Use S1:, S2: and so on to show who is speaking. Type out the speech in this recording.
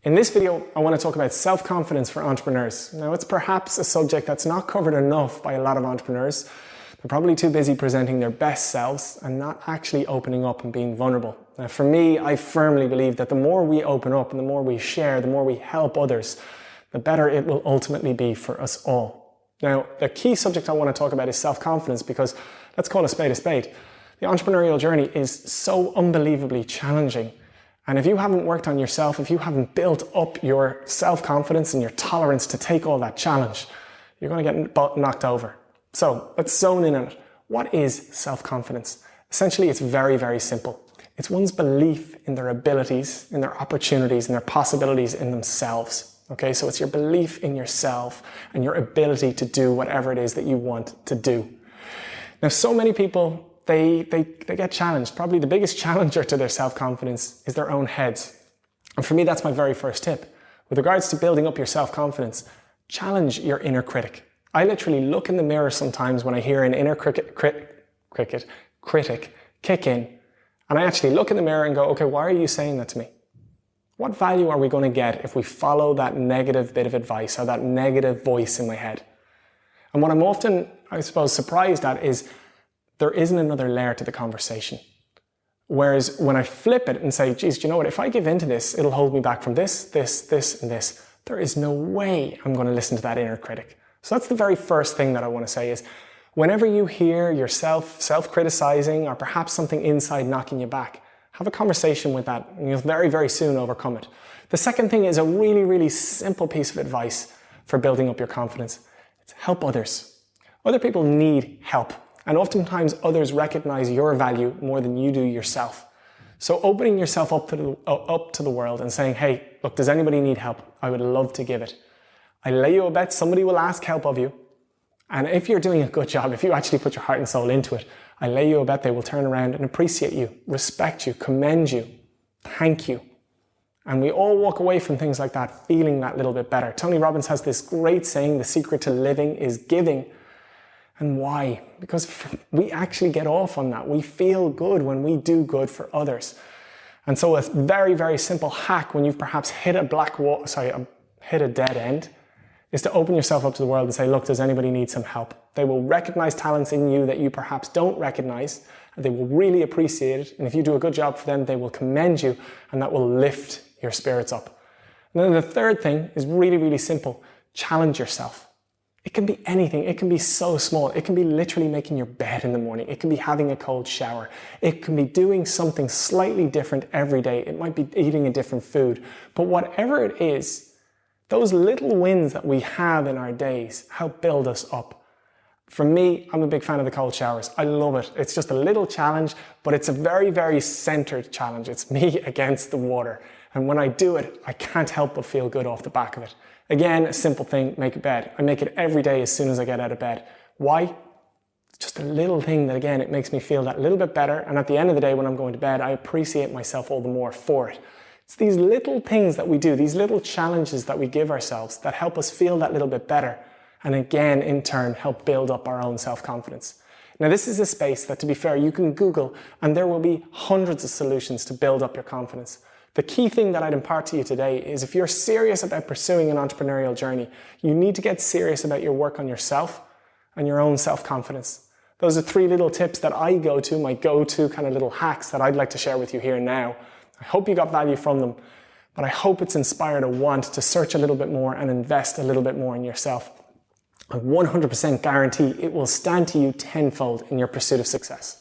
S1: In this video, I want to talk about self-confidence for entrepreneurs. Now, it's perhaps a subject that's not covered enough by a lot of entrepreneurs. They're probably too busy presenting their best selves and not actually opening up and being vulnerable. Now, for me, I firmly believe that the more we open up and the more we share, the more we help others, the better it will ultimately be for us all. Now, the key subject I want to talk about is self-confidence because let's call a spade a spade. The entrepreneurial journey is so unbelievably challenging. And if you haven't worked on yourself, if you haven't built up your self-confidence and your tolerance to take all that challenge, you're going to get knocked over. So let's zone in on it. What is self-confidence? Essentially, it's very, very simple. It's one's belief in their abilities, in their opportunities, and their possibilities in themselves. Okay, so it's your belief in yourself and your ability to do whatever it is that you want to do. Now, so many people, they get challenged. Probably the biggest challenger to their self-confidence is their own heads. And for me, that's my very first tip. With regards to building up your self-confidence, challenge your inner critic. I literally look in the mirror sometimes when I hear an inner critic kick in, and I actually look in the mirror and go, okay, why are you saying that to me? What value are we going to get if we follow that negative bit of advice or that negative voice in my head? And what I'm often, I suppose, surprised at is there isn't another layer to the conversation. Whereas when I flip it and say, geez, do you know what? If I give in to this, it'll hold me back from this, this, and this. There is no way I'm going to listen to that inner critic. So that's the very first thing that I want to say is whenever you hear yourself self-criticizing or perhaps something inside knocking you back, have a conversation with that and you'll very, very soon overcome it. The second thing is a really, really simple piece of advice for building up your confidence. It's help others. Other people need help. And oftentimes others recognize your value more than you do yourself. So opening yourself up to the world and saying, hey, look, does anybody need help? I would love to give it. I lay you a bet somebody will ask help of you. And if you're doing a good job, if you actually put your heart and soul into it, I lay you a bet they will turn around and appreciate you, respect you, commend you, thank you. And we all walk away from things like that feeling that little bit better. Tony Robbins has this great saying, the secret to living is giving. And why? Because we actually get off on that. We feel good when we do good for others. And so a very, very simple hack when you've perhaps hit a dead end is to open yourself up to the world and say, look, does anybody need some help? They will recognize talents in you that you perhaps don't recognize, and they will really appreciate it. And if you do a good job for them, they will commend you, and that will lift your spirits up. And then the third thing is really, really simple. Challenge yourself. It can be anything. It can be so small. It can be literally making your bed in the morning. It can be having a cold shower. It can be doing something slightly different every day. It might be eating a different food. But whatever it is, those little wins that we have in our days help build us up. For me, I'm a big fan of the cold showers. I love it. It's just a little challenge, but it's a very, very centered challenge. It's me against the water. And when I do it, I can't help but feel good off the back of it. Again, a simple thing, make a bed. I make it every day as soon as I get out of bed. Why? It's just a little thing that, again, it makes me feel that little bit better. And at the end of the day, when I'm going to bed, I appreciate myself all the more for it. It's these little things that we do, these little challenges that we give ourselves that help us feel that little bit better. And again, in turn, help build up our own self-confidence. Now, this is a space that, to be fair, you can Google and there will be hundreds of solutions to build up your confidence. The key thing that I'd impart to you today is if you're serious about pursuing an entrepreneurial journey, you need to get serious about your work on yourself and your own self-confidence. Those are 3 little tips that I go to, my go-to kind of little hacks that I'd like to share with you here now. I hope you got value from them, but I hope it's inspired a want to search a little bit more and invest a little bit more in yourself. I 100% guarantee it will stand to you tenfold in your pursuit of success.